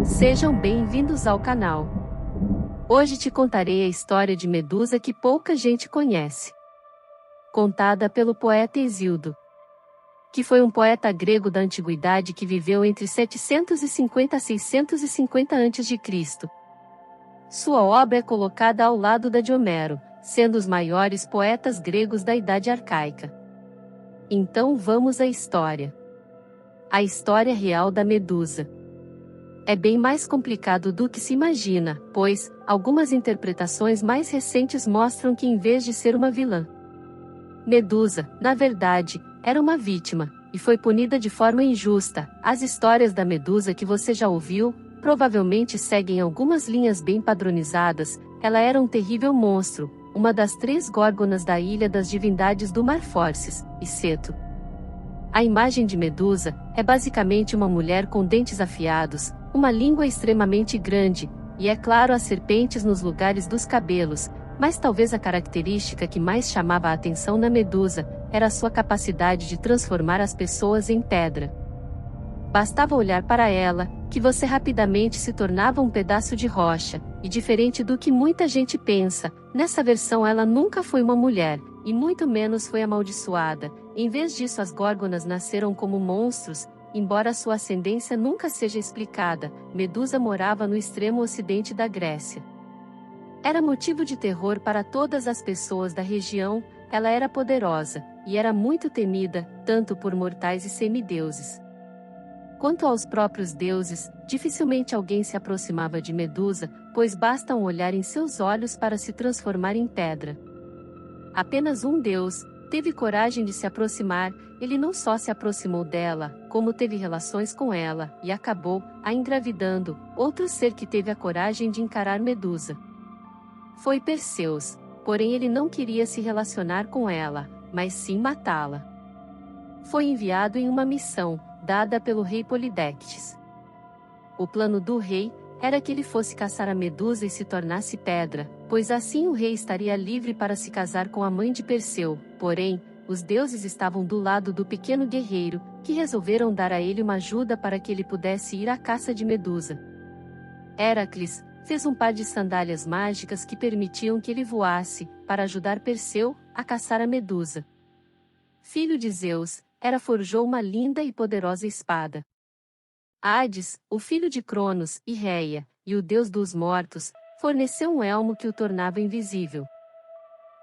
Sejam bem-vindos ao canal. Hoje te contarei a história de Medusa que pouca gente conhece. Contada pelo poeta Hesíodo, que foi um poeta grego da antiguidade que viveu entre 750 a 650 a.C. Sua obra é colocada ao lado da de Homero, sendo os maiores poetas gregos da Idade Arcaica. Então vamos à história. A história real da Medusa é bem mais complicado do que se imagina, pois algumas interpretações mais recentes mostram que em vez de ser uma vilã, Medusa, na verdade, era uma vítima, e foi punida de forma injusta. As histórias da Medusa que você já ouviu, provavelmente seguem algumas linhas bem padronizadas. Ela era um terrível monstro, uma das 3 górgonas da Ilha das Divindades do Mar Forces, e Ceto. A imagem de Medusa é basicamente uma mulher com dentes afiados, uma língua extremamente grande, e é claro as serpentes nos lugares dos cabelos, mas talvez a característica que mais chamava a atenção na Medusa era a sua capacidade de transformar as pessoas em pedra. Bastava olhar para ela, que você rapidamente se tornava um pedaço de rocha, e diferente do que muita gente pensa, nessa versão ela nunca foi uma mulher, e muito menos foi amaldiçoada. Em vez disso, as górgonas nasceram como monstros. Embora sua ascendência nunca seja explicada, Medusa morava no extremo ocidente da Grécia. Era motivo de terror para todas as pessoas da região. Ela era poderosa, e era muito temida, tanto por mortais e semideuses. Quanto aos próprios deuses, dificilmente alguém se aproximava de Medusa, pois basta um olhar em seus olhos para se transformar em pedra. Apenas um deus teve coragem de se aproximar. Ele não só se aproximou dela, como teve relações com ela, e acabou a engravidando. Outro ser que teve a coragem de encarar Medusa foi Perseus, porém ele não queria se relacionar com ela, mas sim matá-la. Foi enviado em uma missão, dada pelo rei Polidectes. O plano do rei era que ele fosse caçar a Medusa e se tornasse pedra, pois assim o rei estaria livre para se casar com a mãe de Perseu. Porém, os deuses estavam do lado do pequeno guerreiro, que resolveram dar a ele uma ajuda para que ele pudesse ir à caça de Medusa. Heracles fez um par de sandálias mágicas que permitiam que ele voasse, para ajudar Perseu a caçar a Medusa. Filho de Zeus, Hera forjou uma linda e poderosa espada. Hades, o filho de Cronos e Reia, e o deus dos mortos, forneceu um elmo que o tornava invisível.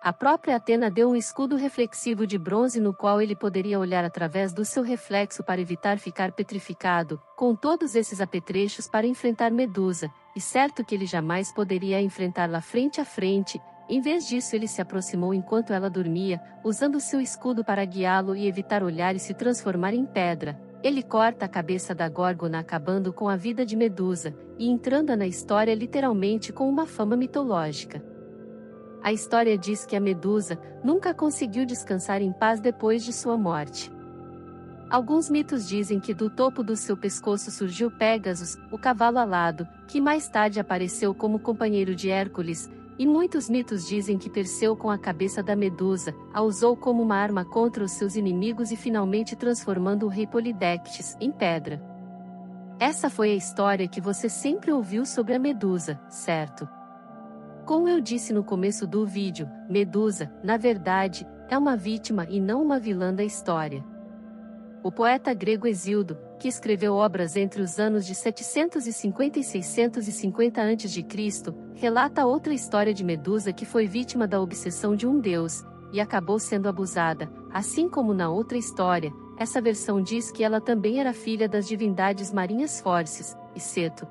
A própria Atena deu um escudo reflexivo de bronze no qual ele poderia olhar através do seu reflexo para evitar ficar petrificado. Com todos esses apetrechos para enfrentar Medusa, e certo que ele jamais poderia enfrentá-la frente a frente, em vez disso ele se aproximou enquanto ela dormia, usando seu escudo para guiá-lo e evitar olhar e se transformar em pedra. Ele corta a cabeça da górgona acabando com a vida de Medusa, e entrando na história literalmente com uma fama mitológica. A história diz que a Medusa nunca conseguiu descansar em paz depois de sua morte. Alguns mitos dizem que do topo do seu pescoço surgiu Pégasus, o cavalo alado, que mais tarde apareceu como companheiro de Hércules, e muitos mitos dizem que Perseu com a cabeça da Medusa, a usou como uma arma contra os seus inimigos e finalmente transformando o rei Polidectes em pedra. Essa foi a história que você sempre ouviu sobre a Medusa, certo? Como eu disse no começo do vídeo, Medusa, na verdade, é uma vítima e não uma vilã da história. O poeta grego Hesíodo, que escreveu obras entre os anos de 750 e 650 a.C., relata outra história de Medusa que foi vítima da obsessão de um deus, e acabou sendo abusada. Assim como na outra história, essa versão diz que ela também era filha das divindades marinhas Forces e Ceto.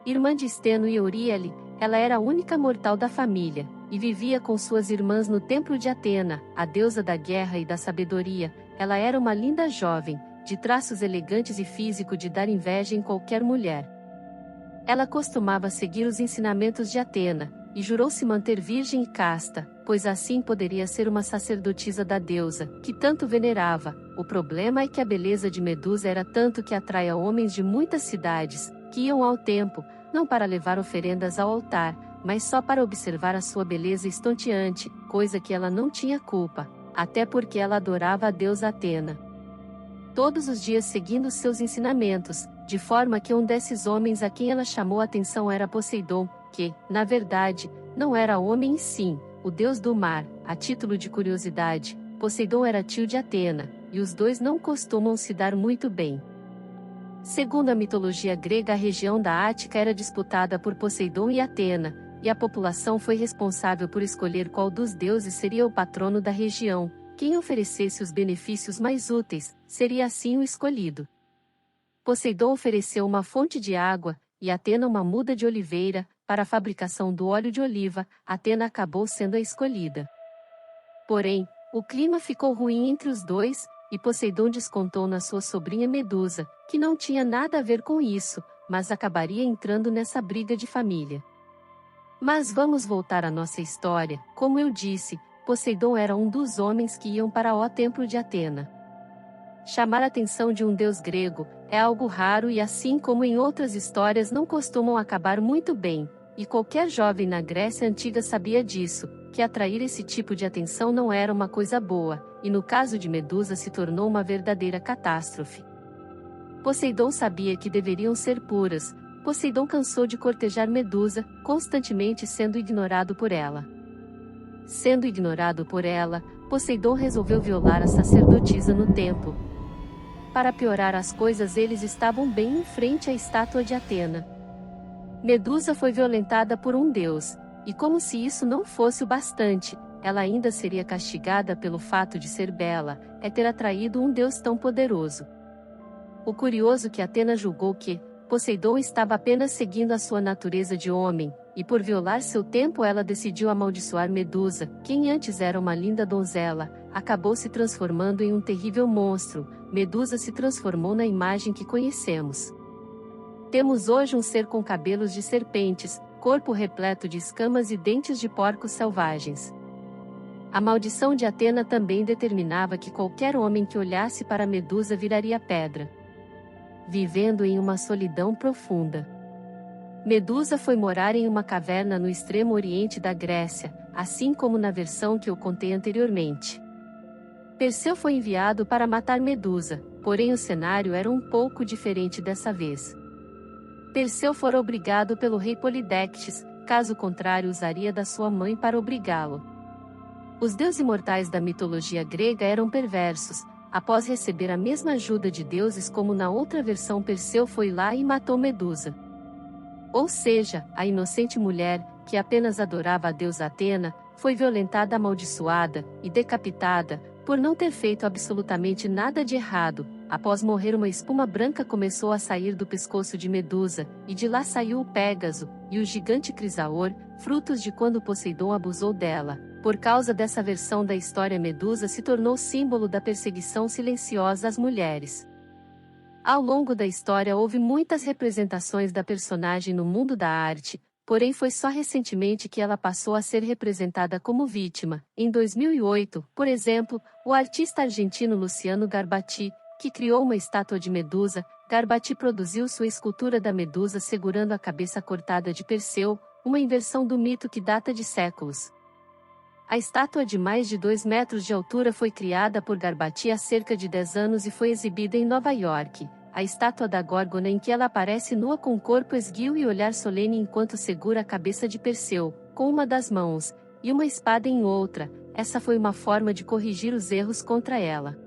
Irmã de Steno e Euríale, ela era a única mortal da família, e vivia com suas irmãs no templo de Atena, a deusa da guerra e da sabedoria. Ela era uma linda jovem, de traços elegantes e físico de dar inveja em qualquer mulher. Ela costumava seguir os ensinamentos de Atena, e jurou se manter virgem e casta, pois assim poderia ser uma sacerdotisa da deusa, que tanto venerava. O problema é que a beleza de Medusa era tanto que atraía homens de muitas cidades, que iam ao templo, não para levar oferendas ao altar, mas só para observar a sua beleza estonteante, coisa que ela não tinha culpa, até porque ela adorava a deusa Atena. todos os dias seguindo seus ensinamentos, de forma que um desses homens a quem ela chamou a atenção era Poseidon, que, na verdade, não era homem e sim, o deus do mar. A título de curiosidade, Poseidon era tio de Atena, e os dois não costumam se dar muito bem. Segundo a mitologia grega, a região da Ática era disputada por Poseidon e Atena, e a população foi responsável por escolher qual dos deuses seria o patrono da região. Quem oferecesse os benefícios mais úteis, seria assim o escolhido. Poseidon ofereceu uma fonte de água, e Atena uma muda de oliveira, para a fabricação do óleo de oliva. Atena acabou sendo a escolhida. Porém, o clima ficou ruim entre os dois, e Poseidon descontou na sua sobrinha Medusa, que não tinha nada a ver com isso, mas acabaria entrando nessa briga de família. Mas vamos voltar à nossa história. Como eu disse, Poseidon era um dos homens que iam para o templo de Atena. Chamar a atenção de um deus grego é algo raro e, assim como em outras histórias, não costumam acabar muito bem, e qualquer jovem na Grécia Antiga sabia disso, que atrair esse tipo de atenção não era uma coisa boa, e no caso de Medusa se tornou uma verdadeira catástrofe. Poseidon sabia que deveriam ser puras. Poseidon cansou de cortejar Medusa, constantemente sendo ignorado por ela. Sendo ignorado por ela, Poseidon resolveu violar a sacerdotisa no templo. Para piorar as coisas, eles estavam bem em frente à estátua de Atena. Medusa foi violentada por um deus, e como se isso não fosse o bastante, ela ainda seria castigada pelo fato de ser bela, ter atraído um deus tão poderoso. O curioso é que Atena julgou que Poseidon estava apenas seguindo a sua natureza de homem, e por violar seu tempo ela decidiu amaldiçoar Medusa, quem antes era uma linda donzela, acabou se transformando em um terrível monstro. Medusa se transformou na imagem que conhecemos. Temos hoje um ser com cabelos de serpentes, corpo repleto de escamas e dentes de porcos selvagens. A maldição de Atena também determinava que qualquer homem que olhasse para Medusa viraria pedra, vivendo em uma solidão profunda. Medusa foi morar em uma caverna no extremo oriente da Grécia, assim como na versão que eu contei anteriormente. Perseu foi enviado para matar Medusa, porém o cenário era um pouco diferente dessa vez. Perseu fora obrigado pelo rei Polidectes, caso contrário usaria da sua mãe para obrigá-lo. Os deuses imortais da mitologia grega eram perversos. Após receber a mesma ajuda de deuses como na outra versão, Perseu foi lá e matou Medusa. Ou seja, a inocente mulher, que apenas adorava a deusa Atena, foi violentada, amaldiçoada e decapitada, por não ter feito absolutamente nada de errado. Após morrer, uma espuma branca começou a sair do pescoço de Medusa, e de lá saiu o Pégaso, e o gigante Crisaor, frutos de quando Poseidon abusou dela. Por causa dessa versão da história, Medusa se tornou símbolo da perseguição silenciosa às mulheres. Ao longo da história houve muitas representações da personagem no mundo da arte, porém foi só recentemente que ela passou a ser representada como vítima. Em 2008, por exemplo, o artista argentino Luciano Garbati, que criou uma estátua de Medusa, Garbati produziu sua escultura da Medusa segurando a cabeça cortada de Perseu, uma inversão do mito que data de séculos. A estátua de mais de 2 metros de altura foi criada por Garbati há cerca de 10 anos e foi exibida em Nova York. A estátua da Górgona, em que ela aparece nua com corpo esguio e olhar solene enquanto segura a cabeça de Perseu, com uma das mãos, e uma espada em outra. Essa foi uma forma de corrigir os erros contra ela.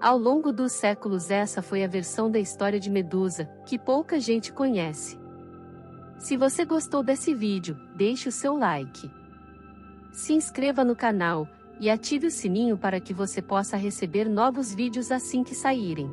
Ao longo dos séculos, essa foi a versão da história de Medusa, que pouca gente conhece. Se você gostou desse vídeo, deixe o seu like. Se inscreva no canal, e ative o sininho para que você possa receber novos vídeos assim que saírem.